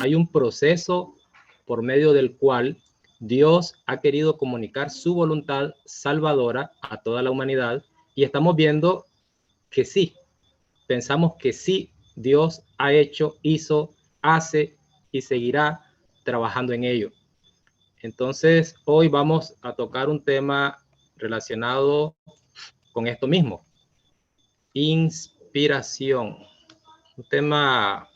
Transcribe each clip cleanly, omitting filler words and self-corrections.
hay un proceso por medio del cual Dios ha querido comunicar su voluntad salvadora a toda la humanidad, y estamos viendo que sí, pensamos que sí, Dios ha hecho, hizo, hace y seguirá trabajando en ello. Entonces, hoy vamos a tocar un tema relacionado con esto mismo, inspiración. Un tema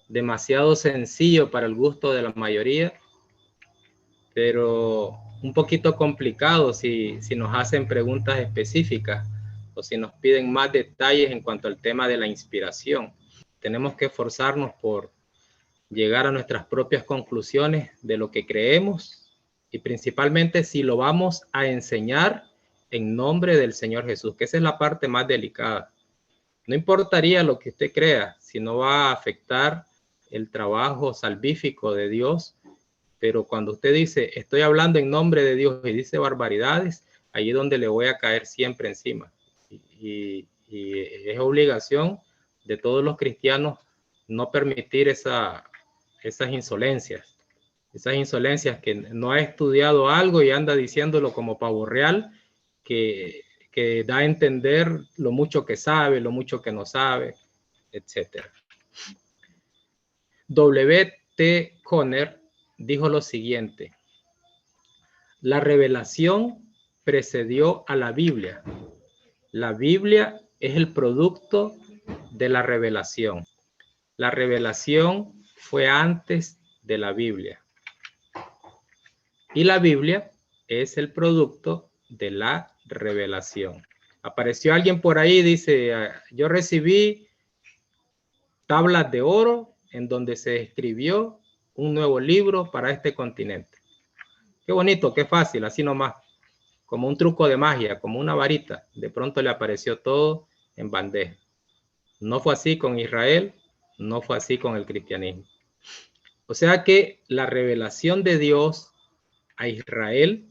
demasiado sencillo para el gusto de la mayoría, pero un poquito complicado si nos hacen preguntas específicas o si nos piden más detalles en cuanto al tema de la inspiración. Tenemos que esforzarnos por llegar a nuestras propias conclusiones de lo que creemos, y principalmente si lo vamos a enseñar en nombre del Señor Jesús, que esa es la parte más delicada. No importaría lo que usted crea, si no va a afectar el trabajo salvífico de Dios, pero cuando usted dice, estoy hablando en nombre de Dios y dice barbaridades, allí es donde le voy a caer siempre encima. Y es obligación de todos los cristianos no permitir esas insolencias que no ha estudiado algo y anda diciéndolo como pavo real, que da a entender lo mucho que sabe, lo mucho que no sabe, etc. W.T. Conner dijo lo siguiente: la revelación precedió a la Biblia. La Biblia es el producto de la revelación. La revelación fue antes de la Biblia. Y la Biblia es el producto de la revelación. Apareció alguien por ahí, dice, yo recibí tablas de oro en donde se escribió un nuevo libro para este continente. Qué bonito, qué fácil, así nomás, como un truco de magia, como una varita. De pronto le apareció todo en bandeja. No fue así con Israel, no fue así con el cristianismo. O sea que la revelación de Dios a Israel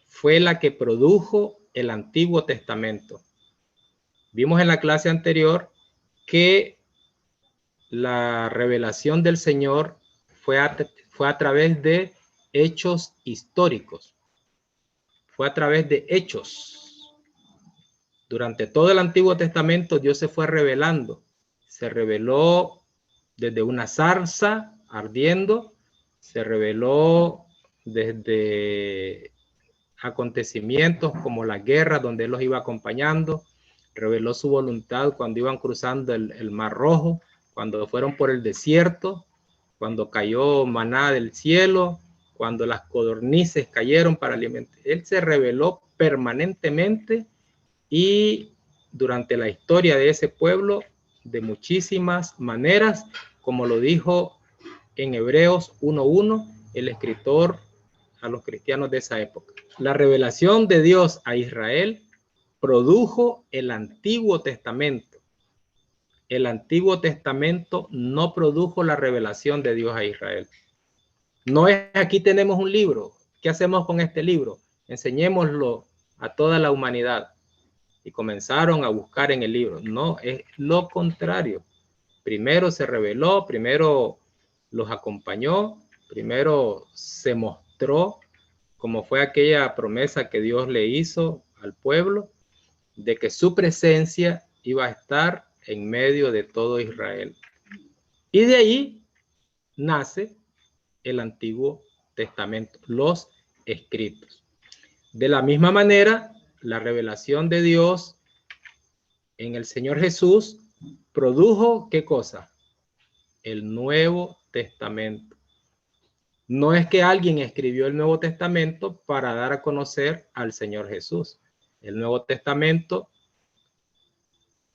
fue la que produjo el Antiguo Testamento. Vimos en la clase anterior que la revelación del Señor fue a través de hechos históricos. Fue a través de hechos. Durante todo el Antiguo Testamento Dios se fue revelando. Se reveló desde una zarza ardiendo, se reveló desde acontecimientos como la guerra donde Él los iba acompañando, reveló su voluntad cuando iban cruzando el Mar Rojo, cuando fueron por el desierto, cuando cayó maná del cielo, cuando las codornices cayeron para alimentar. Él se reveló permanentemente y durante la historia de ese pueblo de muchísimas maneras, como lo dijo en Hebreos 1:1 el escritor a los cristianos de esa época. La revelación de Dios a Israel produjo el Antiguo Testamento. El Antiguo Testamento no produjo la revelación de Dios a Israel. No es aquí tenemos un libro. ¿Qué hacemos con este libro? Enseñémoslo a toda la humanidad. Y comenzaron a buscar en el libro. No, es lo contrario. Primero se reveló, primero los acompañó, primero se mostró, como fue aquella promesa que Dios le hizo al pueblo, de que su presencia iba a estar en medio de todo Israel. Y de ahí nace el Antiguo Testamento, los escritos. De la misma manera, la revelación de Dios en el Señor Jesús produjo, ¿qué cosa? El Nuevo Testamento. No es que alguien escribió el Nuevo Testamento para dar a conocer al Señor Jesús. El Nuevo Testamento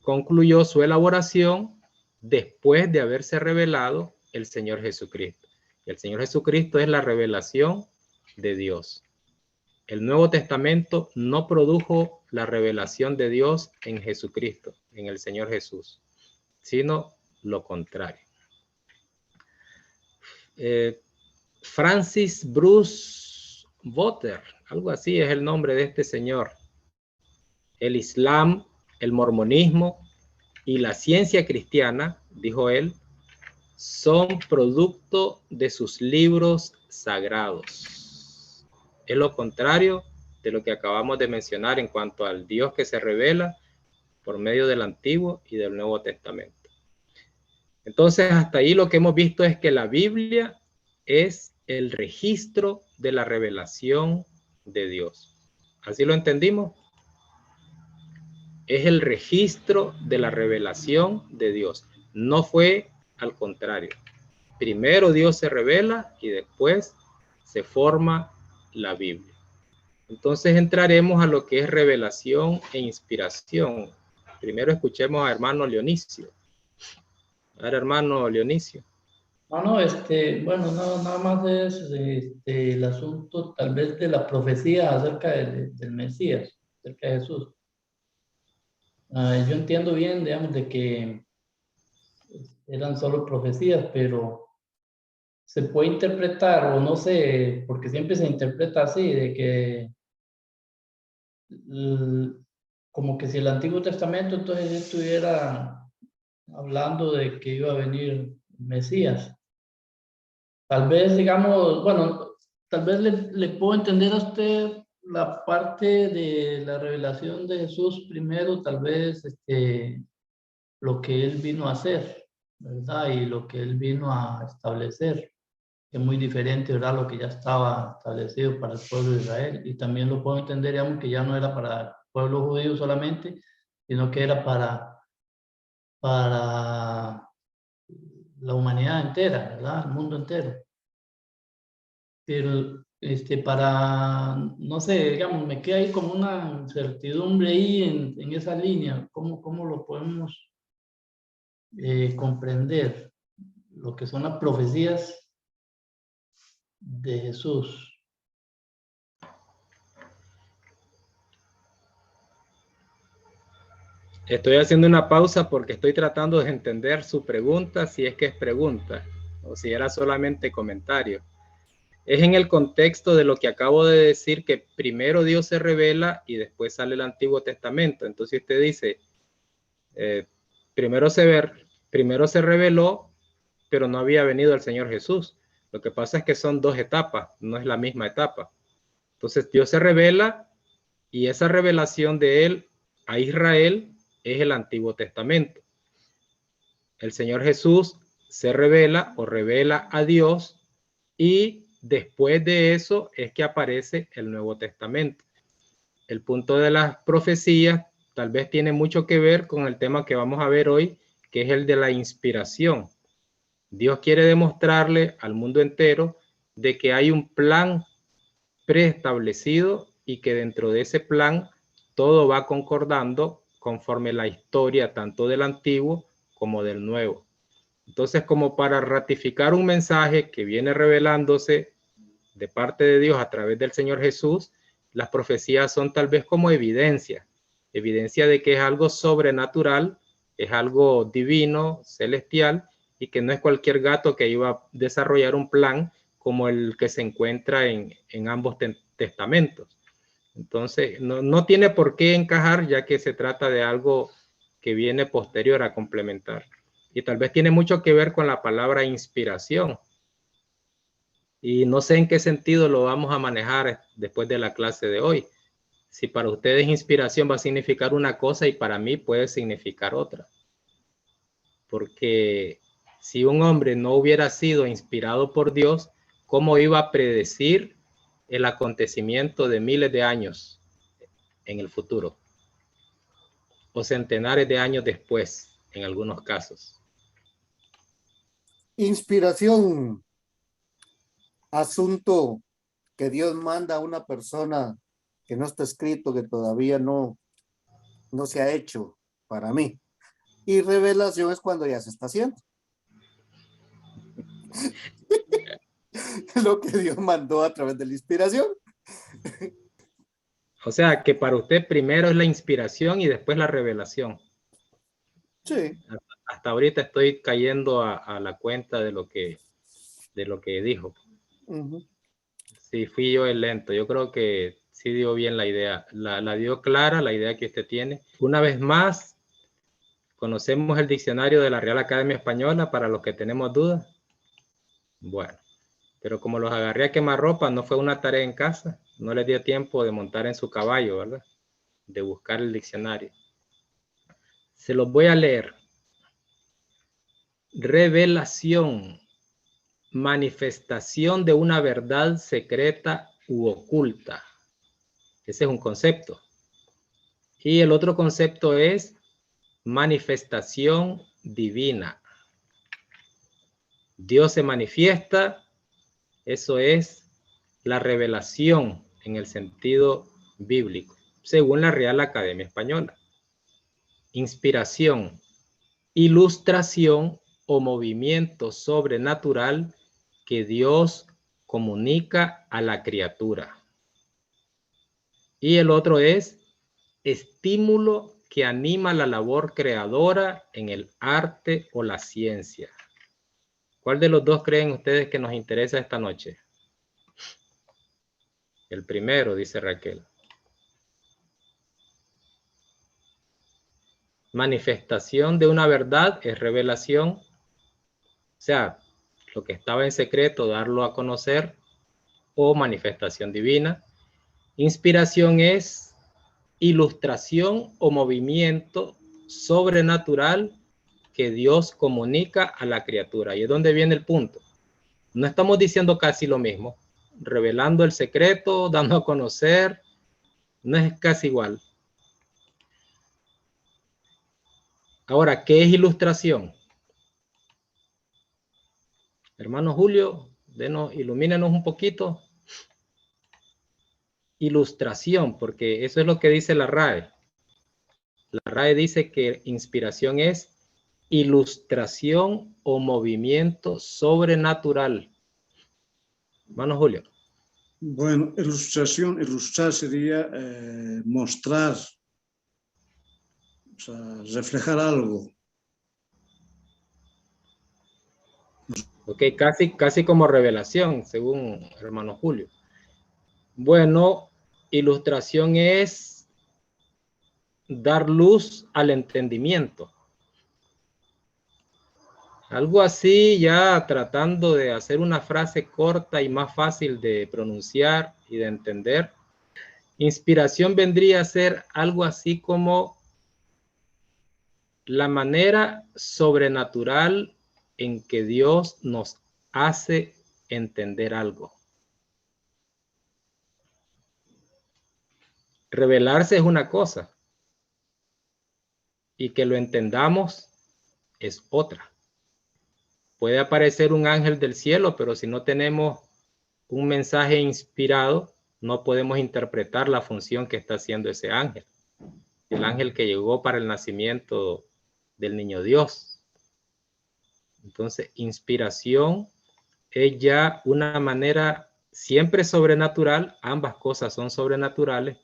concluyó su elaboración después de haberse revelado el Señor Jesucristo. Y el Señor Jesucristo es la revelación de Dios. El Nuevo Testamento no produjo la revelación de Dios en Jesucristo, en el Señor Jesús, sino lo contrario. Francis Bruce Botter, algo así es el nombre de este señor. El Islam, el mormonismo y la ciencia cristiana, dijo él, son producto de sus libros sagrados. Es lo contrario de lo que acabamos de mencionar en cuanto al Dios que se revela por medio del Antiguo y del Nuevo Testamento. Entonces, hasta ahí lo que hemos visto es que la Biblia es el registro de la revelación de Dios. ¿Así lo entendimos? Es el registro de la revelación de Dios. No fue al contrario. Primero Dios se revela y después se forma la Biblia. Entonces entraremos a lo que es revelación e inspiración. Primero escuchemos a hermano Leonicio. A ver, hermano Leonicio. No, bueno, nada más es el asunto tal vez de la profecía acerca del Mesías, acerca de Jesús. Yo entiendo bien, digamos, de que eran solo profecías, pero se puede interpretar, o no sé, porque siempre se interpreta así, de que como que si el Antiguo Testamento entonces estuviera hablando de que iba a venir Mesías. Tal vez, digamos, bueno, tal vez le puedo entender a usted la parte de la revelación de Jesús primero, tal vez lo que él vino a hacer, ¿verdad? Y lo que él vino a establecer, que es muy diferente, ¿verdad? Lo que ya estaba establecido para el pueblo de Israel. Y también lo puedo entender, digamos, que ya no era para el pueblo judío solamente, sino que era para la humanidad entera, ¿verdad? El mundo entero. Pero no sé, digamos, me queda ahí como una incertidumbre ahí en esa línea. ¿Cómo lo podemos comprender? Lo que son las profecías de Jesús. Estoy haciendo una pausa porque estoy tratando de entender su pregunta, si es que es pregunta o si era solamente comentario. Es en el contexto de lo que acabo de decir, que primero Dios se revela y después sale el Antiguo Testamento. Entonces usted dice, primero se reveló, pero no había venido el Señor Jesús. Lo que pasa es que son dos etapas, no es la misma etapa. Entonces Dios se revela y esa revelación de él a Israel es el Antiguo Testamento. El Señor Jesús se revela o revela a Dios y después de eso es que aparece el Nuevo Testamento. El punto de las profecías tal vez tiene mucho que ver con el tema que vamos a ver hoy, que es el de la inspiración. Dios quiere demostrarle al mundo entero de que hay un plan preestablecido y que dentro de ese plan todo va concordando conforme la historia tanto del antiguo como del nuevo. Entonces, como para ratificar un mensaje que viene revelándose de parte de Dios a través del Señor Jesús, las profecías son tal vez como evidencia de que es algo sobrenatural, es algo divino, celestial, y que no es cualquier gato que iba a desarrollar un plan como el que se encuentra en ambos testamentos. Entonces, no tiene por qué encajar, ya que se trata de algo que viene posterior a complementar. Y tal vez tiene mucho que ver con la palabra inspiración. Y no sé en qué sentido lo vamos a manejar después de la clase de hoy. Si para ustedes inspiración va a significar una cosa y para mí puede significar otra. Porque si un hombre no hubiera sido inspirado por Dios, ¿cómo iba a predecir el acontecimiento de miles de años en el futuro? O centenares de años después, en algunos casos. Inspiración, asunto que Dios manda a una persona que no está escrito, que todavía no se ha hecho para mí. Y revelación es cuando ya se está haciendo. Lo que Dios mandó a través de la inspiración. O sea, que para usted primero es la inspiración y después la revelación. Sí. Hasta ahorita estoy cayendo a la cuenta de lo que dijo. Sí, fui yo el lento. Yo creo que sí dio bien la idea. La dio clara, la idea que usted tiene. Una vez más, ¿Conocemos el diccionario de la Real Academia Española para los que tenemos dudas? Bueno, pero como los agarré a quemarropa, no fue una tarea en casa, no les dio tiempo de montar en su caballo, ¿verdad? De buscar el diccionario. Se los voy a leer. Revelación, manifestación de una verdad secreta u oculta. Ese es un concepto. Y el otro concepto es manifestación divina. Dios se manifiesta, eso es la revelación en el sentido bíblico, según la Real Academia Española. Inspiración, ilustración o movimiento sobrenatural que Dios comunica a la criatura. Y el otro es estímulo que anima la labor creadora en el arte o la ciencia. ¿Cuál de los dos creen ustedes que nos interesa esta noche? El primero, dice Raquel. Manifestación de una verdad es revelación. O sea, lo que estaba en secreto, darlo a conocer, o manifestación divina. Inspiración es ilustración o movimiento sobrenatural que Dios comunica a la criatura. Y es donde viene el punto. No estamos diciendo casi lo mismo. Revelando el secreto, dando a conocer, no es casi igual. Ahora, ¿qué es ilustración? Hermano Julio, ilumínenos un poquito. Ilustración, porque eso es lo que dice la RAE. La RAE dice que inspiración es ilustración o movimiento sobrenatural. Hermano Julio. Bueno, ilustrar sería mostrar, o sea, reflejar algo. Ok, casi como revelación, según hermano Julio. Bueno, ilustración es dar luz al entendimiento. Algo así, ya tratando de hacer una frase corta y más fácil de pronunciar y de entender. Inspiración vendría a ser algo así como la manera sobrenatural en que Dios nos hace entender algo. Revelarse es una cosa y que lo entendamos es otra. Puede aparecer un ángel del cielo, pero si no tenemos un mensaje inspirado, no podemos interpretar la función que está haciendo ese ángel. El ángel que llegó para el nacimiento del niño Dios. Entonces, inspiración es ya una manera siempre sobrenatural, ambas cosas son sobrenaturales,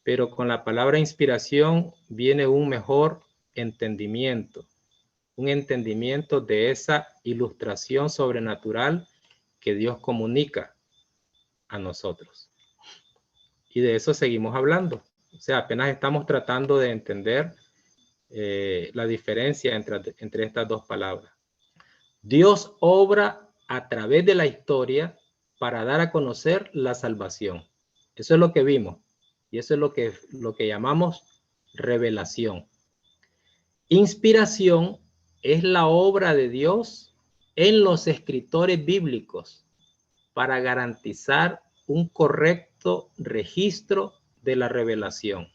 pero con la palabra inspiración viene un mejor entendimiento, un entendimiento de esa ilustración sobrenatural que Dios comunica a nosotros. Y de eso seguimos hablando. O sea, apenas estamos tratando de entender la diferencia entre estas dos palabras. Dios obra a través de la historia para dar a conocer la salvación. Eso es lo que vimos. Y eso es lo que llamamos revelación. Inspiración es la obra de Dios en los escritores bíblicos para garantizar un correcto registro de la revelación.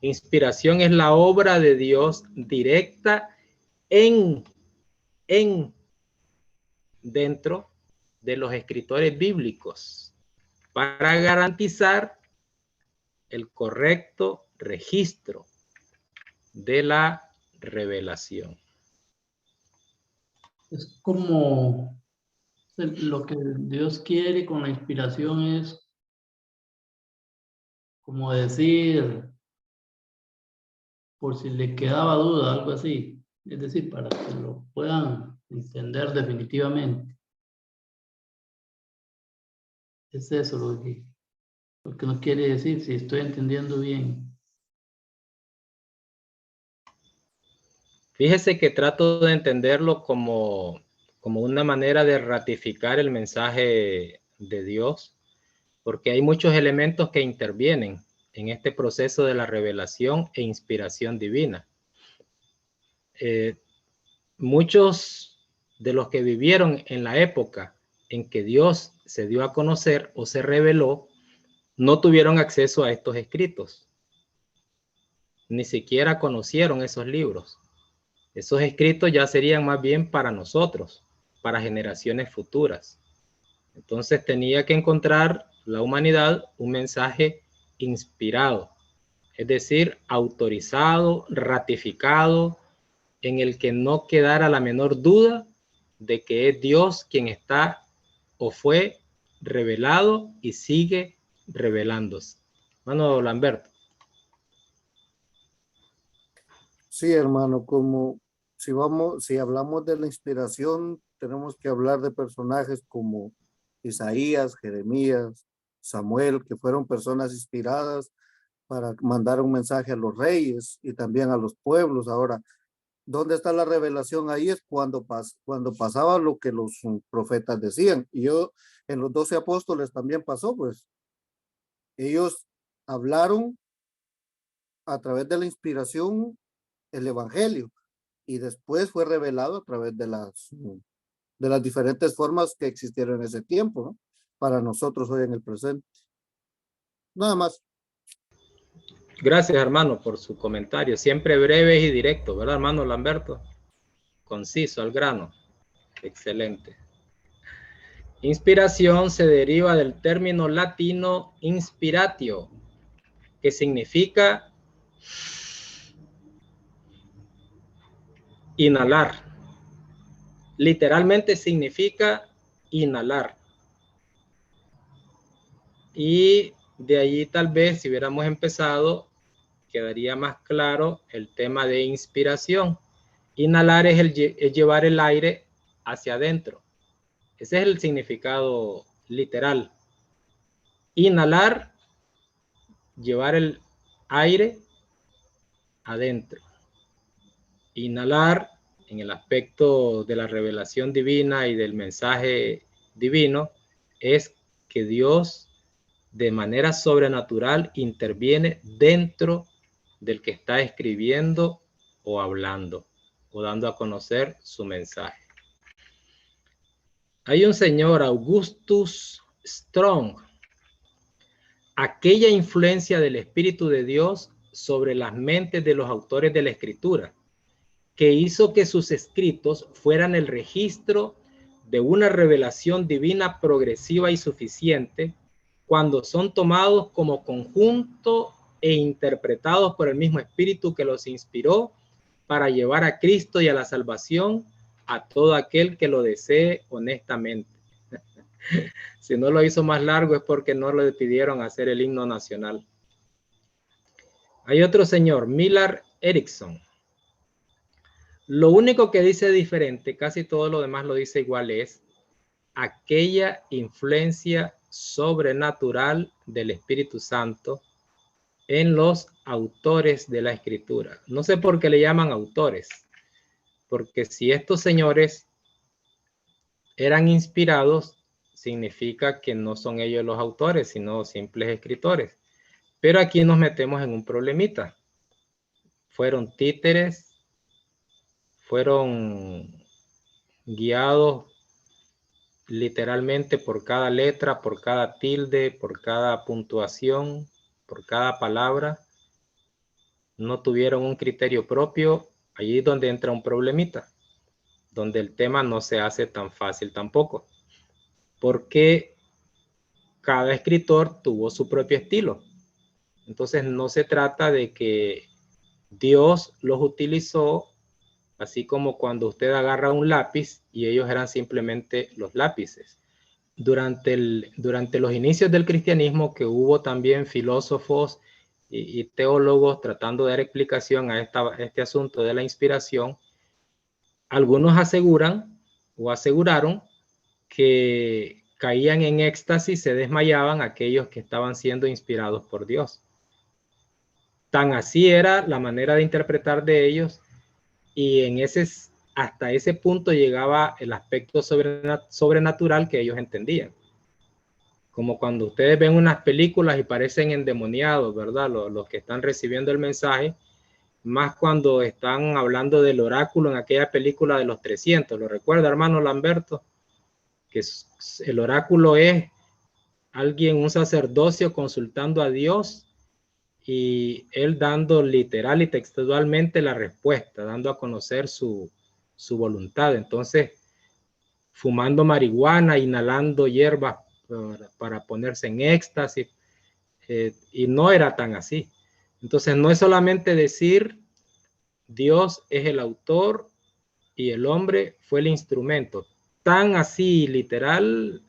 Inspiración es la obra de Dios directa dentro de los escritores bíblicos para garantizar el correcto registro de la revelación. Es como lo que Dios quiere con la inspiración es como decir, por si le quedaba duda, algo así. Es decir, para que lo puedan entender definitivamente. Es eso lo que nos quiere decir, si estoy entendiendo bien. Fíjese que trato de entenderlo como una manera de ratificar el mensaje de Dios, porque hay muchos elementos que intervienen en este proceso de la revelación e inspiración divina. Muchos de los que vivieron en la época en que Dios se dio a conocer o se reveló, no tuvieron acceso a estos escritos, ni siquiera conocieron esos libros. Esos escritos ya serían más bien para nosotros, para generaciones futuras. Entonces tenía que encontrar la humanidad un mensaje inspirado, es decir, autorizado, ratificado, en el que no quedara la menor duda de que es Dios quien está o fue revelado y sigue revelándose. Hermano Lamberto. Sí, hermano, como si hablamos de la inspiración, tenemos que hablar de personajes como Isaías, Jeremías, Samuel, que fueron personas inspiradas para mandar un mensaje a los reyes y también a los pueblos. Ahora, ¿dónde está la revelación? Ahí es cuando pasaba lo que los profetas decían. Y en los 12 apóstoles también pasó, pues ellos hablaron a través de la inspiración el evangelio y después fue revelado a través de las diferentes formas que existieron en ese tiempo, ¿no? Para nosotros hoy en el presente. Nada más. Gracias, hermano, por su comentario. Siempre breve y directo, ¿verdad, hermano Lamberto? Conciso, al grano. Excelente. Inspiración se deriva del término latino inspiratio, que significa inhalar. Literalmente significa inhalar. Y de allí tal vez si hubiéramos empezado, quedaría más claro el tema de inspiración. Inhalar es llevar el aire hacia adentro. Ese es el significado literal. Inhalar, llevar el aire adentro. Inhalar, en el aspecto de la revelación divina y del mensaje divino, es que Dios de manera sobrenatural interviene dentro del que está escribiendo o hablando o dando a conocer su mensaje. Hay un señor, Augustus Strong, aquella influencia del Espíritu de Dios sobre las mentes de los autores de la Escritura, que hizo que sus escritos fueran el registro de una revelación divina progresiva y suficiente cuando son tomados como conjunto e interpretados por el mismo Espíritu que los inspiró para llevar a Cristo y a la salvación a todo aquel que lo desee honestamente. Si no lo hizo más largo es porque no le pidieron hacer el himno nacional. Hay otro señor, Millard Erickson. Lo único que dice diferente, casi todo lo demás lo dice igual, es aquella influencia sobrenatural del Espíritu Santo en los autores de la Escritura. No sé por qué le llaman autores, porque si estos señores eran inspirados, significa que no son ellos los autores, sino simples escritores. Pero aquí nos metemos en un problemita. Fueron títeres, fueron guiados literalmente por cada letra, por cada tilde, por cada puntuación, por cada palabra. No tuvieron un criterio propio. Allí es donde entra un problemita, donde el tema no se hace tan fácil tampoco, porque cada escritor tuvo su propio estilo. Entonces no se trata de que Dios los utilizó así como cuando usted agarra un lápiz y ellos eran simplemente los lápices. Durante los inicios del cristianismo, que hubo también filósofos y teólogos tratando de dar explicación a este asunto de la inspiración, algunos aseguran o aseguraron que caían en éxtasis, se desmayaban aquellos que estaban siendo inspirados por Dios. Tan así era la manera de interpretar de ellos, y hasta ese punto llegaba el aspecto sobrenatural que ellos entendían. Como cuando ustedes ven unas películas y parecen endemoniados, ¿verdad? Los que están recibiendo el mensaje, más cuando están hablando del oráculo en aquella película de los 300. ¿Lo recuerda, hermano Lamberto? Que el oráculo es alguien, un sacerdocio consultando a Dios y él dando literal y textualmente la respuesta, dando a conocer su voluntad. Entonces, fumando marihuana, inhalando hierbas para ponerse en éxtasis, y no era tan así. Entonces, no es solamente decir Dios es el autor y el hombre fue el instrumento. Tan así literal,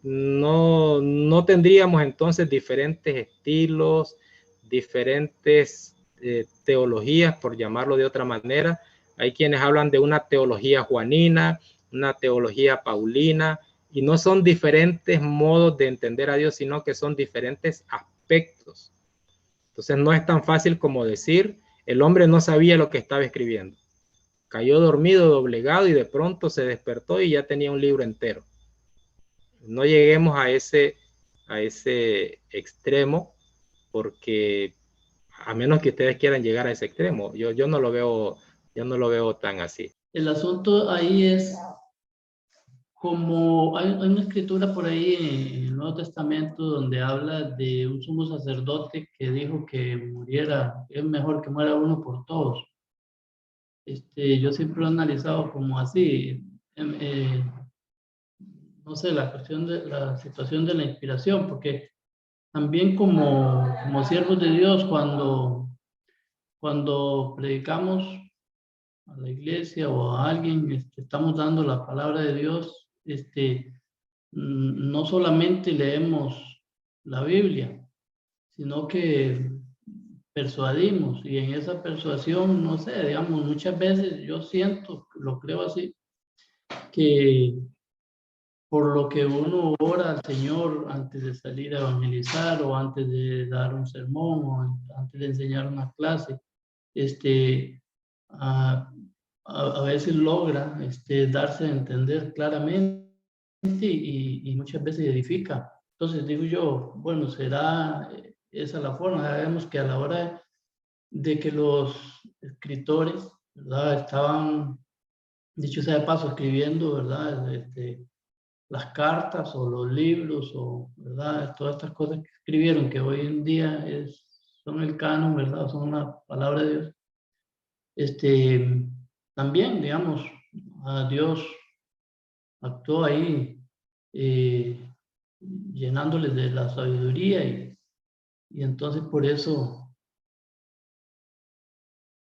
no tendríamos entonces diferentes estilos, diferentes teologías, por llamarlo de otra manera. Hay quienes hablan de una teología juanina, una teología paulina, y no son diferentes modos de entender a Dios, sino que son diferentes aspectos. Entonces no es tan fácil como decir, el hombre no sabía lo que estaba escribiendo. Cayó dormido, doblegado, y de pronto se despertó y ya tenía un libro entero. No lleguemos a ese extremo, porque a menos que ustedes quieran llegar a ese extremo, yo no lo veo tan así. El asunto ahí es como hay una escritura por ahí en el Nuevo Testamento donde habla de un sumo sacerdote que dijo que muriera, es mejor que muera uno por todos. Yo siempre lo he analizado como así. No sé, la situación de la inspiración, porque también como siervos de Dios, cuando predicamos a la iglesia o a alguien, estamos dando la palabra de Dios, no solamente leemos la Biblia, sino que persuadimos, y en esa persuasión, no sé, digamos, muchas veces yo siento, lo creo así, que por lo que uno ora al Señor antes de salir a evangelizar o antes de dar un sermón o antes de enseñar una clase, a veces logra darse a entender claramente y muchas veces edifica. Entonces digo yo, bueno, será esa la forma. Sabemos que a la hora de que los escritores, ¿verdad? Estaban, dicho sea de paso, escribiendo, ¿verdad? Las cartas o los libros o, ¿verdad? Todas estas cosas que escribieron, que hoy en día son el canon, ¿verdad? Son la palabra de Dios. También, digamos, a Dios actuó ahí llenándoles de la sabiduría y entonces por eso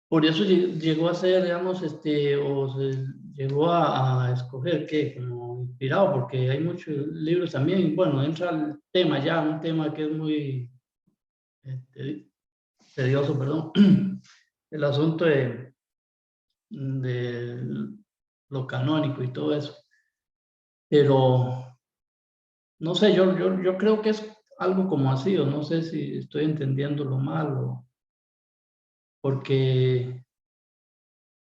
llegó a ser, digamos, o se llegó a escoger que como inspirado, porque hay muchos libros también, bueno, entra el tema ya, un tema que es muy tedioso, perdón, el asunto de lo canónico y todo eso. Pero, no sé, yo creo que es algo como así, o no sé si estoy entendiéndolo mal, porque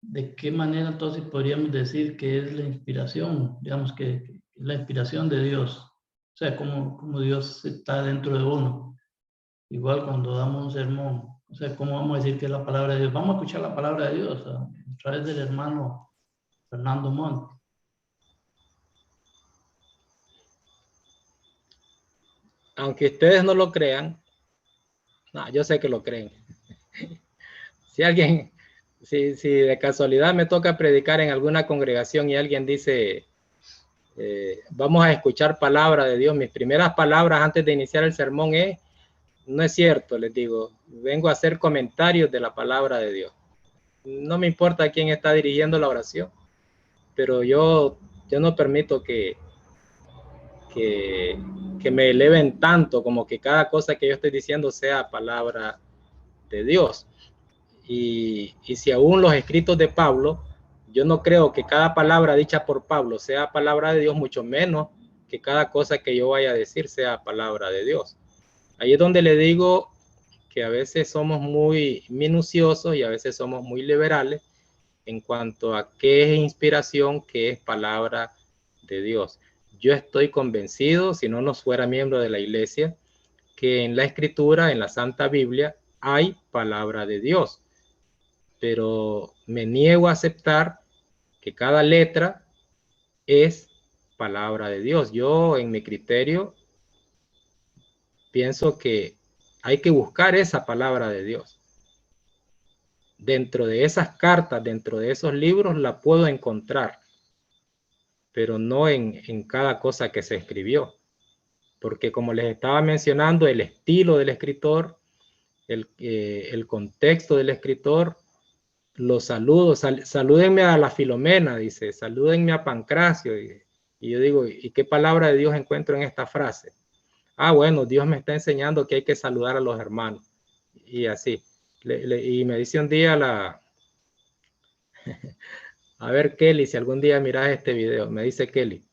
de qué manera entonces podríamos decir que es la inspiración, digamos que es la inspiración de Dios, o sea, como Dios está dentro de uno. Igual cuando damos un sermón, o sea, ¿cómo vamos a decir que es la palabra de Dios? Vamos a escuchar la palabra de Dios a través del hermano Fernando Montt. Aunque ustedes no lo crean, no, yo sé que lo creen. Si de casualidad me toca predicar en alguna congregación y alguien dice, vamos a escuchar palabra de Dios, mis primeras palabras antes de iniciar el sermón no es cierto, les digo, vengo a hacer comentarios de la palabra de Dios. No me importa quién está dirigiendo la oración, pero yo no permito que me eleven tanto como que cada cosa que yo estoy diciendo sea palabra de Dios. Y si aún los escritos de Pablo, yo no creo que cada palabra dicha por Pablo sea palabra de Dios, mucho menos que cada cosa que yo vaya a decir sea palabra de Dios. Ahí es donde le digo que a veces somos muy minuciosos y a veces somos muy liberales, en cuanto a qué es inspiración, qué es palabra de Dios. Yo estoy convencido, si no fuera miembro de la iglesia, que en la Escritura, en la Santa Biblia, hay palabra de Dios. Pero me niego a aceptar que cada letra es palabra de Dios. Yo, en mi criterio, pienso que hay que buscar esa palabra de Dios. Dentro de esas cartas, dentro de esos libros, la puedo encontrar, pero no en cada cosa que se escribió. Porque como les estaba mencionando, el estilo del escritor, el contexto del escritor, los saludos, salúdenme a la Filomena, dice, salúdenme a Pancracio. Y yo digo, ¿y qué palabra de Dios encuentro en esta frase? Ah, bueno, Dios me está enseñando que hay que saludar a los hermanos. Y así. Y me dice un día a ver, Kelly, si algún día miras este video, me dice Kelly,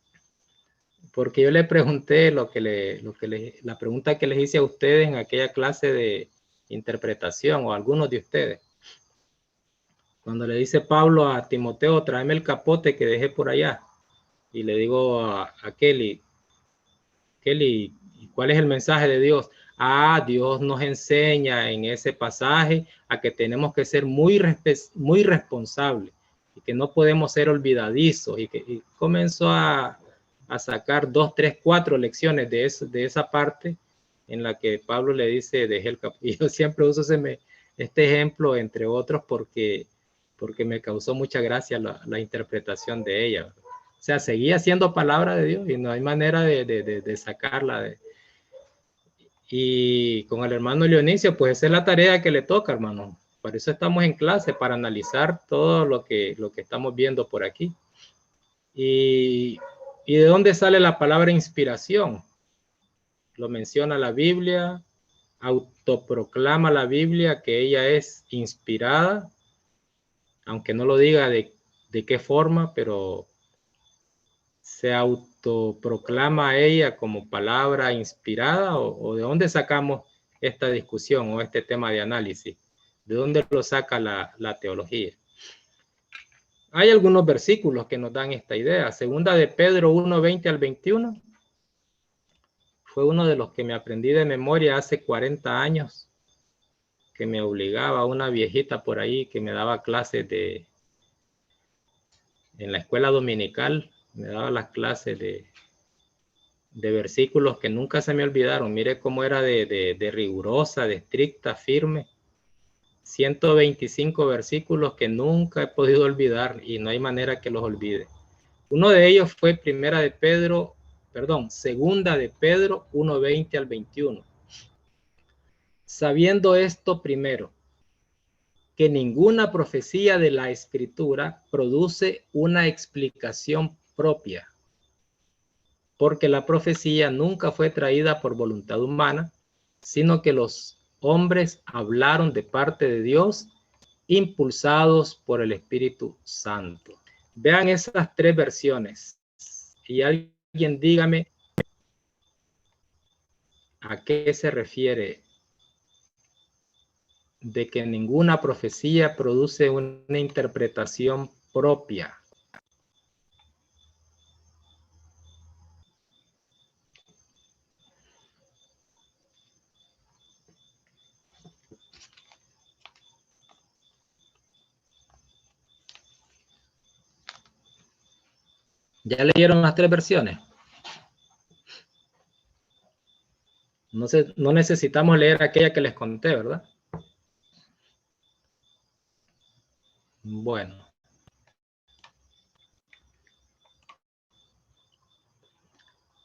porque yo le pregunté la pregunta que les hice a ustedes en aquella clase de interpretación, o a algunos de ustedes. Cuando le dice Pablo a Timoteo, tráeme el capote que dejé por allá. Y le digo a Kelly, ¿cuál es el mensaje de Dios? Ah, Dios nos enseña en ese pasaje a que tenemos que ser muy responsables y que no podemos ser olvidadizos. Y comenzó a sacar 2, 3, 4 lecciones de esa parte en la que Pablo le dice, dejé el capote. Y yo siempre uso este ejemplo, entre otros, porque me causó mucha gracia la interpretación de ella. O sea, seguía siendo palabra de Dios y no hay manera de sacarla. Y con el hermano Leonicio, pues esa es la tarea que le toca, hermano. Por eso estamos en clase, para analizar todo lo que estamos viendo por aquí. ¿Y de dónde sale la palabra inspiración? Lo menciona la Biblia, autoproclama la Biblia que ella es inspirada, aunque no lo diga de qué forma, pero se autoproclama a ella como palabra inspirada, o de dónde sacamos esta discusión o este tema de análisis, de dónde lo saca la teología. Hay algunos versículos que nos dan esta idea. Segunda de Pedro 1, 20 al 21. Fue uno de los que me aprendí de memoria hace 40 años, que me obligaba una viejita por ahí que me daba clases en la escuela dominical, me daba las clases de versículos que nunca se me olvidaron. Mire cómo era de rigurosa, de estricta, firme. 125 versículos que nunca he podido olvidar y no hay manera que los olvide. Uno de ellos fue Segunda de Pedro 1:20 al 21. Sabiendo esto primero, que ninguna profecía de la Escritura produce una explicación propia, porque la profecía nunca fue traída por voluntad humana, sino que los hombres hablaron de parte de Dios, impulsados por el Espíritu Santo. Vean esas 3 versiones y alguien dígame a qué se refiere de que ninguna profecía produce una interpretación propia. ¿Ya leyeron las 3 versiones? No necesitamos leer aquella que les conté, ¿verdad? Bueno.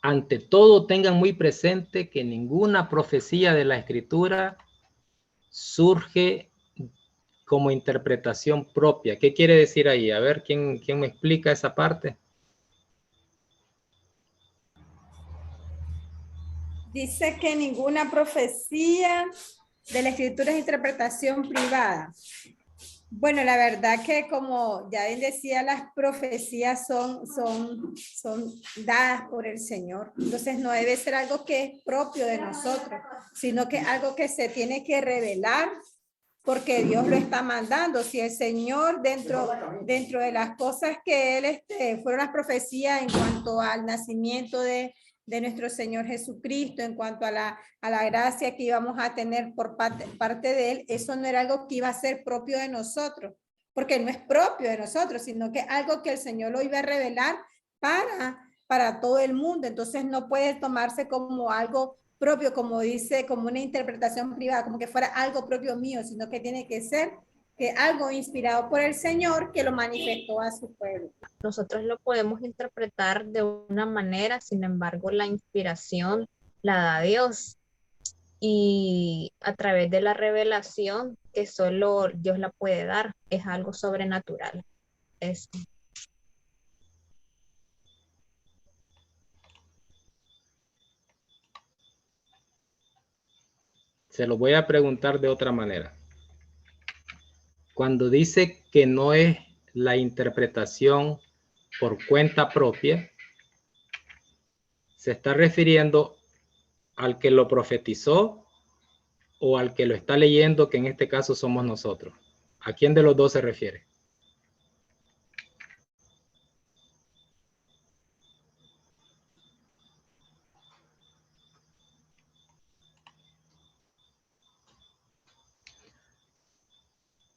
Ante todo, tengan muy presente que ninguna profecía de la Escritura surge como interpretación propia. ¿Qué quiere decir ahí? A ver, ¿quién me explica esa parte? Dice que ninguna profecía de la Escritura es interpretación privada. Bueno, la verdad que como ya bien decía, las profecías son dadas por el Señor. Entonces no debe ser algo que es propio de nosotros, sino que algo que se tiene que revelar porque Dios lo está mandando. Si el Señor dentro de las cosas que Él, fueron las profecías en cuanto al nacimiento de nuestro Señor Jesucristo, en cuanto a la gracia que íbamos a tener por parte de Él, eso no era algo que iba a ser propio de nosotros, porque no es propio de nosotros, sino que algo que el Señor lo iba a revelar para todo el mundo. Entonces no puede tomarse como algo propio, como dice, como una interpretación privada, como que fuera algo propio mío, sino que tiene que ser que algo inspirado por el Señor que lo manifestó a su pueblo. Nosotros lo podemos interpretar de una manera, sin embargo, la inspiración la da Dios. Y a través de la revelación que solo Dios la puede dar, es algo sobrenatural. Se lo voy a preguntar de otra manera. Cuando dice que no es la interpretación por cuenta propia, ¿se está refiriendo al que lo profetizó o al que lo está leyendo, que en este caso somos nosotros? ¿A quién de los dos se refiere?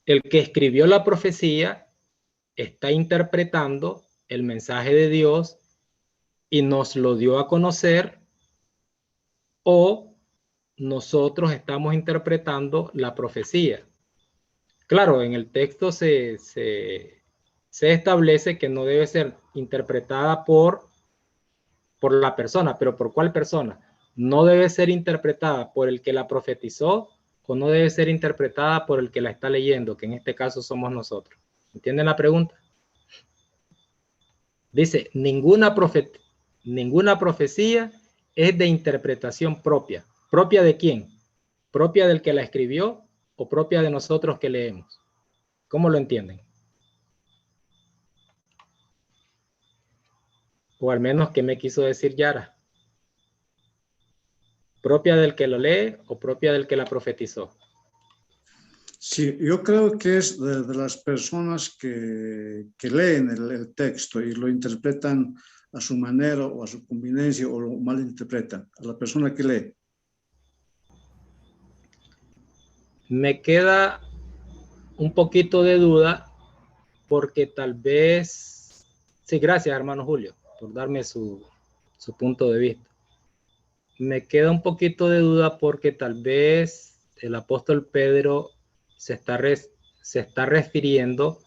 El que escribió la profecía está interpretando el mensaje de Dios y nos lo dio a conocer, o nosotros estamos interpretando la profecía. Claro, en el texto se establece que no debe ser interpretada por la persona, pero ¿por cuál persona? No debe ser interpretada por el que la profetizó, o no debe ser interpretada por el que la está leyendo, que en este caso somos nosotros. ¿Entienden la pregunta? Dice, ninguna profecía es de interpretación propia. ¿Propia de quién? ¿Propia del que la escribió o propia de nosotros que leemos? ¿Cómo lo entienden? O al menos, ¿qué me quiso decir Yara? ¿Propia del que lo lee o propia del que la profetizó? Sí, yo creo que es de las personas que leen el texto y lo interpretan a su manera o a su conveniencia, o lo malinterpretan, a la persona que lee. Me queda un poquito de duda porque tal vez... Sí, gracias, hermano Julio, por darme su punto de vista. Me queda un poquito de duda porque tal vez el apóstol Pedro se está refiriendo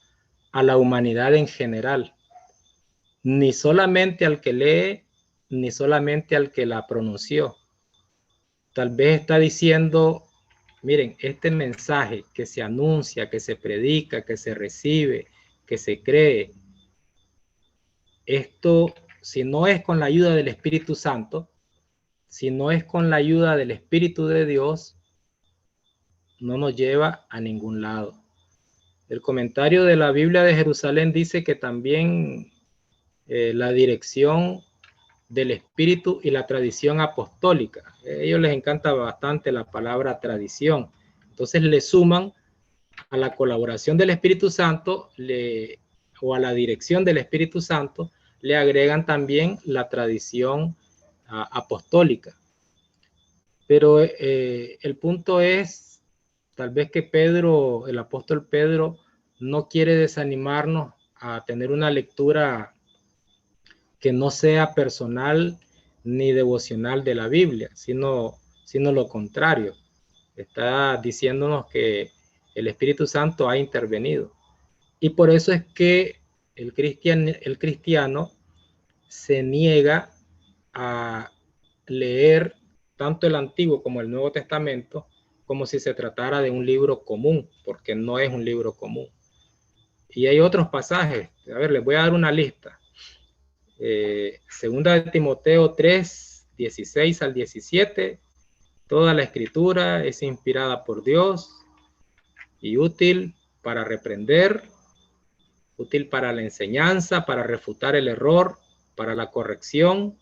a la humanidad en general, ni solamente al que lee, ni solamente al que la pronunció. Tal vez está diciendo, miren, este mensaje que se anuncia, que se predica, que se recibe, que se cree, esto, si no es con la ayuda del Espíritu Santo, si no es con la ayuda del Espíritu de Dios, no nos lleva a ningún lado. El comentario de la Biblia de Jerusalén dice que también la dirección del Espíritu y la tradición apostólica. A ellos les encanta bastante la palabra tradición. Entonces le suman a la colaboración del Espíritu Santo o a la dirección del Espíritu Santo, le agregan también la tradición apostólica. Pero el punto es, tal vez que Pedro, el apóstol Pedro, no quiere desanimarnos a tener una lectura que no sea personal ni devocional de la Biblia, sino lo contrario. Está diciéndonos que el Espíritu Santo ha intervenido. Y por eso es que el cristiano se niega a leer tanto el Antiguo como el Nuevo Testamento como si se tratara de un libro común, porque no es un libro común. Y hay otros pasajes. A ver, les voy a dar una lista. Segunda de Timoteo 3, 16 al 17. Toda la escritura es inspirada por Dios y útil para reprender, útil para la enseñanza, para refutar el error, para la corrección,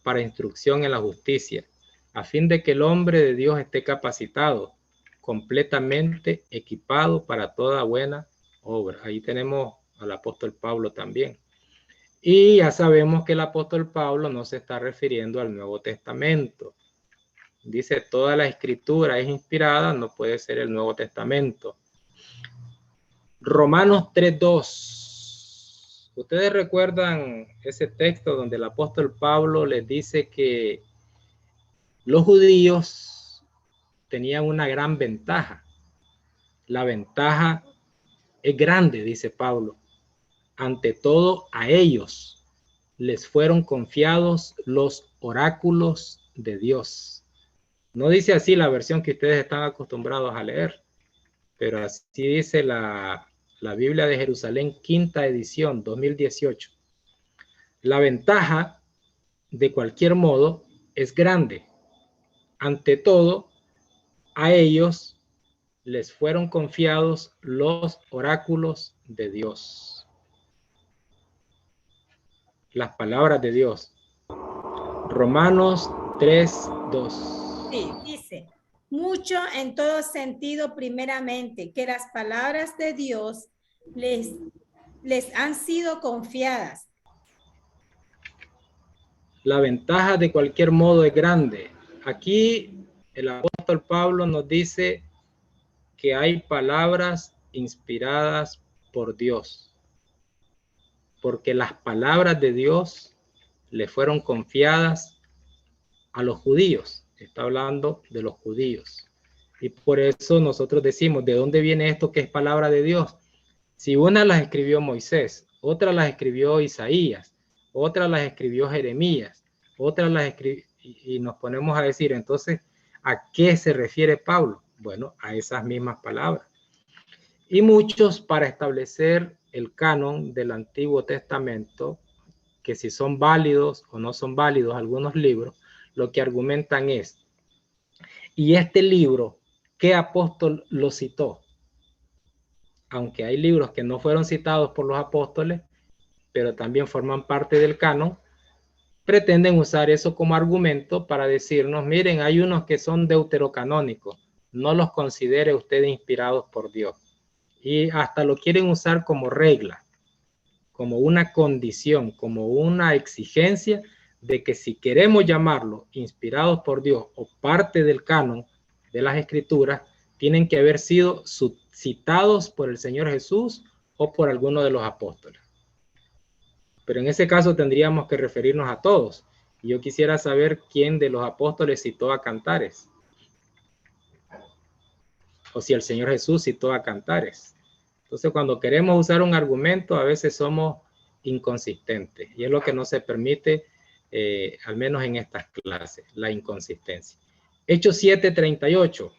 para instrucción en la justicia, a fin de que el hombre de Dios esté capacitado, completamente equipado para toda buena obra. Ahí tenemos al apóstol Pablo también. Y ya sabemos que el apóstol Pablo no se está refiriendo al Nuevo Testamento. Dice, toda la escritura es inspirada, no puede ser el Nuevo Testamento. Romanos 3:2. ¿Ustedes recuerdan ese texto donde el apóstol Pablo les dice que los judíos tenían una gran ventaja? La ventaja es grande, dice Pablo. Ante todo, a ellos les fueron confiados los oráculos de Dios. No dice así la versión que ustedes están acostumbrados a leer, pero así dice la Biblia de Jerusalén, quinta edición, 2018. La ventaja, de cualquier modo, es grande. Ante todo, a ellos les fueron confiados los oráculos de Dios. Las palabras de Dios. Romanos 3:2. Sí, dice, mucho en todo sentido, primeramente, que las palabras de Dios les han sido confiadas. La ventaja de cualquier modo es grande. Aquí el apóstol Pablo nos dice que hay palabras inspiradas por Dios, porque las palabras de Dios le fueron confiadas a los judíos. Está hablando de los judíos. Y por eso nosotros decimos, ¿de dónde viene esto que es palabra de Dios? Si una las escribió Moisés, otra las escribió Isaías, otra las escribió Jeremías, otra las escribió, y nos ponemos a decir, entonces, ¿a qué se refiere Pablo? Bueno, a esas mismas palabras. Y muchos, para establecer el canon del Antiguo Testamento, que si son válidos o no son válidos algunos libros, lo que argumentan es, ¿y este libro qué apóstol lo citó? Aunque hay libros que no fueron citados por los apóstoles, pero también forman parte del canon, pretenden usar eso como argumento para decirnos, miren, hay unos que son deuterocanónicos, no los considere usted inspirados por Dios. Y hasta lo quieren usar como regla, como una condición, como una exigencia de que si queremos llamarlo inspirados por Dios o parte del canon de las escrituras, tienen que haber sido citados por el Señor Jesús o por alguno de los apóstoles. Pero en ese caso tendríamos que referirnos a todos. Y yo quisiera saber quién de los apóstoles citó a Cantares. O si el Señor Jesús citó a Cantares. Entonces, cuando queremos usar un argumento, a veces somos inconsistentes. Y es lo que no se permite, al menos en estas clases, la inconsistencia. Hechos 7:38.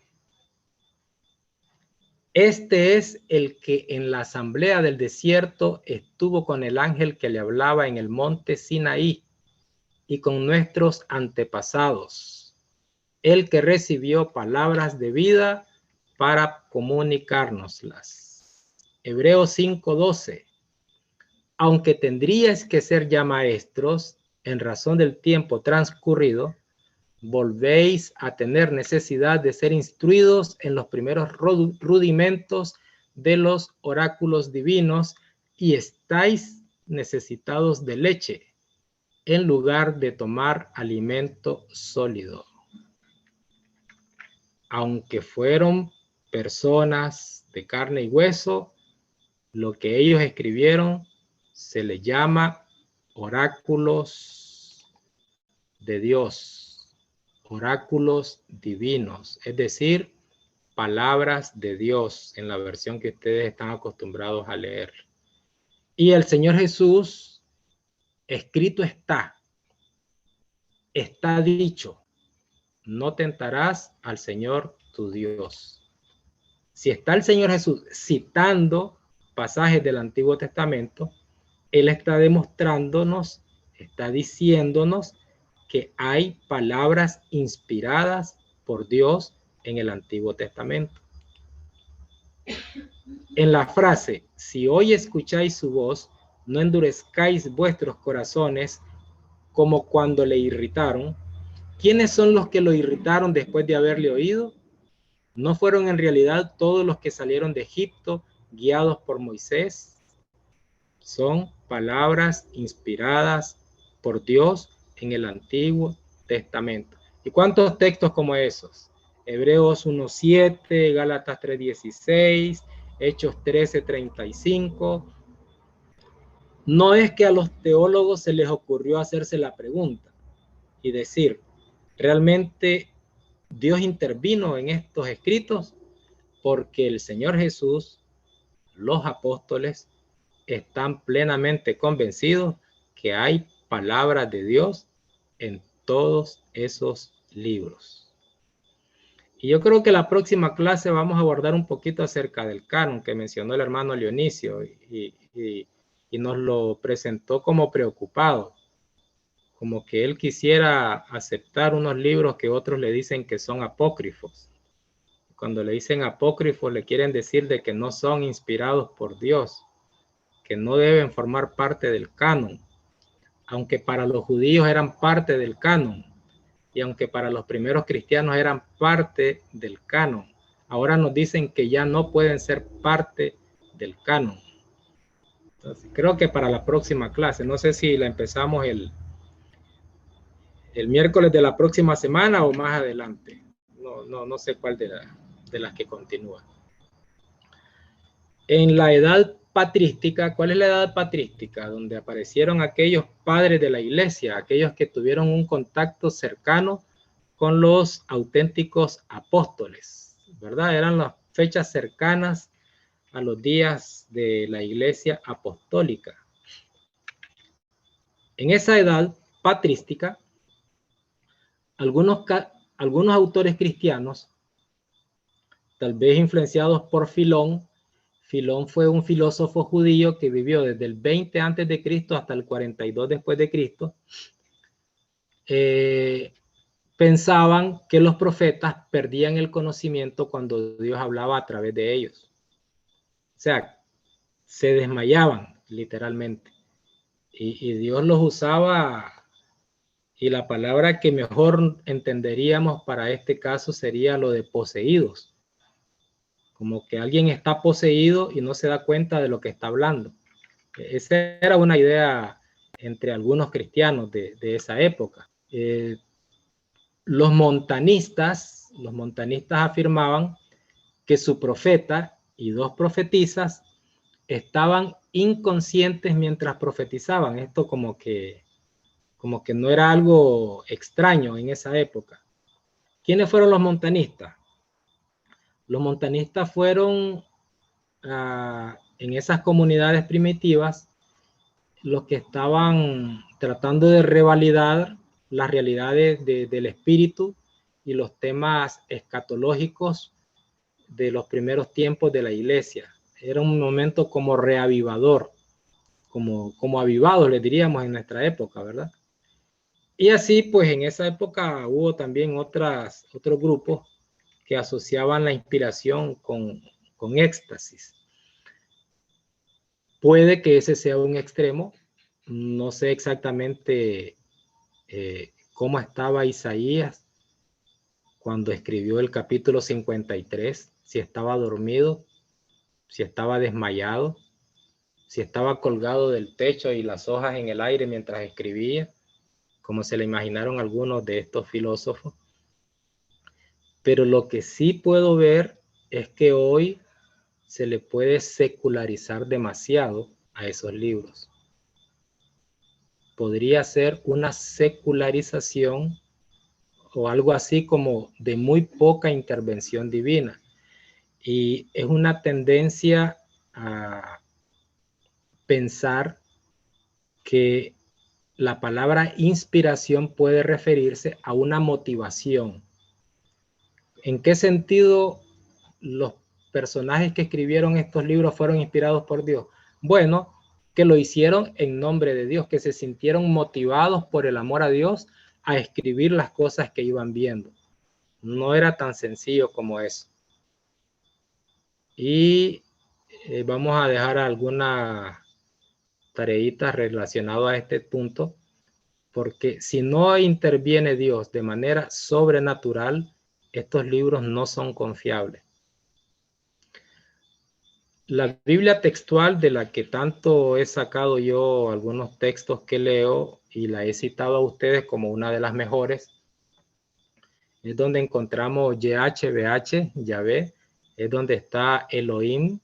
Este es el que en la asamblea del desierto estuvo con el ángel que le hablaba en el monte Sinaí y con nuestros antepasados. El que recibió palabras de vida para comunicárnoslas. Hebreos 5:12. Aunque tendríais que ser ya maestros, en razón del tiempo transcurrido, volvéis a tener necesidad de ser instruidos en los primeros rudimentos de los oráculos divinos y estáis necesitados de leche en lugar de tomar alimento sólido. Aunque fueron personas de carne y hueso, lo que ellos escribieron se le llama oráculos de Dios. Oráculos divinos, es decir, palabras de Dios en la versión que ustedes están acostumbrados a leer. Y el Señor Jesús, escrito está dicho, no tentarás al Señor tu Dios. Si está el Señor Jesús citando pasajes del Antiguo Testamento, Él está demostrándonos, está diciéndonos que hay palabras inspiradas por Dios en el Antiguo Testamento. En la frase, si hoy escucháis su voz, no endurezcáis vuestros corazones como cuando le irritaron. ¿Quiénes son los que lo irritaron después de haberle oído? ¿No fueron en realidad todos los que salieron de Egipto guiados por Moisés? Son palabras inspiradas por Dios en el Antiguo Testamento. ¿Y cuántos textos como esos? Hebreos 1:7, Gálatas 3:16, Hechos 13:35. No es que a los teólogos se les ocurrió hacerse la pregunta y decir, ¿realmente Dios intervino en estos escritos? Porque el Señor Jesús, los apóstoles, están plenamente convencidos que hay palabras de Dios en todos esos libros. Y yo creo que la próxima clase vamos a abordar un poquito acerca del canon que mencionó el hermano Leonicio y nos lo presentó como preocupado, como que él quisiera aceptar unos libros que otros le dicen que son apócrifos. Cuando le dicen apócrifos le quieren decir de que no son inspirados por Dios, que no deben formar parte del canon, aunque para los judíos eran parte del canon y aunque para los primeros cristianos eran parte del canon. Ahora nos dicen que ya no pueden ser parte del canon. Entonces, creo que para la próxima clase, no sé si la empezamos el miércoles de la próxima semana o más adelante. No sé cuál de las que continúa. En la edad patrística, ¿cuál es la edad patrística? Donde aparecieron aquellos padres de la iglesia, aquellos que tuvieron un contacto cercano con los auténticos apóstoles, ¿verdad? Eran las fechas cercanas a los días de la iglesia apostólica. En esa edad patrística, algunos autores cristianos, tal vez influenciados por Filón. Filón fue un filósofo judío que vivió desde el 20 antes de Cristo hasta el 42 después de Cristo. Pensaban que los profetas perdían el conocimiento cuando Dios hablaba a través de ellos. O sea, se desmayaban literalmente. Y Dios los usaba, y la palabra que mejor entenderíamos para este caso sería lo de poseídos. Como que alguien está poseído y no se da cuenta de lo que está hablando. Esa era una idea entre algunos cristianos de esa época. Los montanistas afirmaban que su profeta y dos profetisas estaban inconscientes mientras profetizaban. Esto como que no era algo extraño en esa época. ¿Quiénes fueron los montanistas? Los montanistas fueron en esas comunidades primitivas los que estaban tratando de revalidar las realidades del espíritu y los temas escatológicos de los primeros tiempos de la iglesia. Era un momento como reavivador, como avivados, les diríamos en nuestra época, ¿verdad? Y así, pues en esa época hubo también otros grupos que asociaban la inspiración con éxtasis. Puede que ese sea un extremo. No sé exactamente cómo estaba Isaías cuando escribió el capítulo 53, si estaba dormido, si estaba desmayado, si estaba colgado del techo y las hojas en el aire mientras escribía, como se le imaginaron algunos de estos filósofos. Pero lo que sí puedo ver es que hoy se le puede secularizar demasiado a esos libros. Podría ser una secularización o algo así como de muy poca intervención divina. Y es una tendencia a pensar que la palabra inspiración puede referirse a una motivación. ¿En qué sentido los personajes que escribieron estos libros fueron inspirados por Dios? Bueno, que lo hicieron en nombre de Dios, que se sintieron motivados por el amor a Dios a escribir las cosas que iban viendo. No era tan sencillo como eso. Y vamos a dejar algunas tareitas relacionadas a este punto, porque si no interviene Dios de manera sobrenatural estos libros no son confiables. La Biblia textual, de la que tanto he sacado yo algunos textos que leo y la he citado a ustedes como una de las mejores, es donde encontramos YHWH, Yahvé, es donde está Elohim,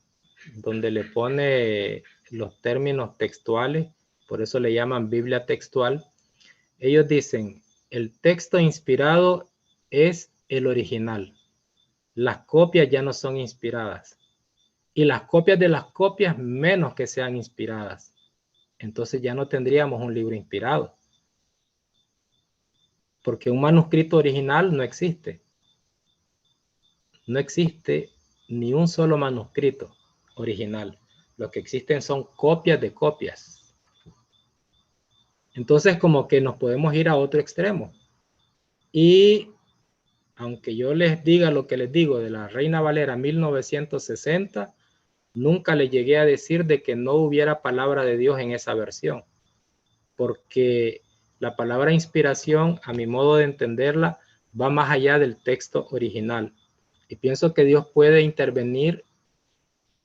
donde le pone los términos textuales, por eso le llaman Biblia textual. Ellos dicen, el texto inspirado es el original. Las copias ya no son inspiradas. Y las copias de las copias menos que sean inspiradas. Entonces ya no tendríamos un libro inspirado. Porque un manuscrito original no existe. No existe ni un solo manuscrito original. Lo que existen son copias de copias. Entonces como que nos podemos ir a otro extremo. Y aunque yo les diga lo que les digo de la Reina Valera 1960, nunca le llegué a decir de que no hubiera palabra de Dios en esa versión. Porque la palabra inspiración, a mi modo de entenderla, va más allá del texto original. Y pienso que Dios puede intervenir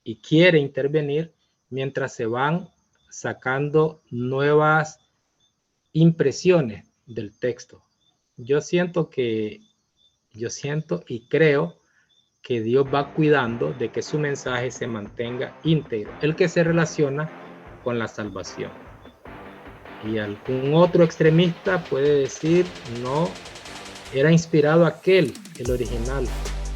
y quiere intervenir mientras se van sacando nuevas impresiones del texto. Yo siento y creo que Dios va cuidando de que su mensaje se mantenga íntegro, el que se relaciona con la salvación. Y algún otro extremista puede decir, no, era inspirado aquel, el original.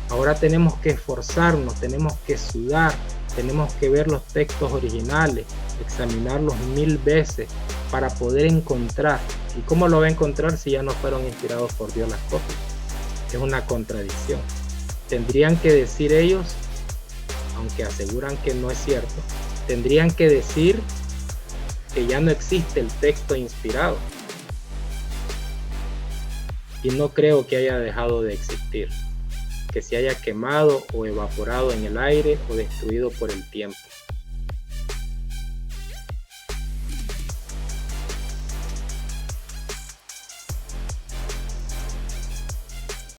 Ahora tenemos que esforzarnos, tenemos que sudar, tenemos que ver los textos originales, examinarlos 1000 veces para poder encontrar. ¿Y cómo lo va a encontrar si ya no fueron inspirados por Dios las copias? Es una contradicción. Tendrían que decir ellos, aunque aseguran que no es cierto, tendrían que decir que ya no existe el texto inspirado. Y no creo que haya dejado de existir, que se haya quemado o evaporado en el aire o destruido por el tiempo.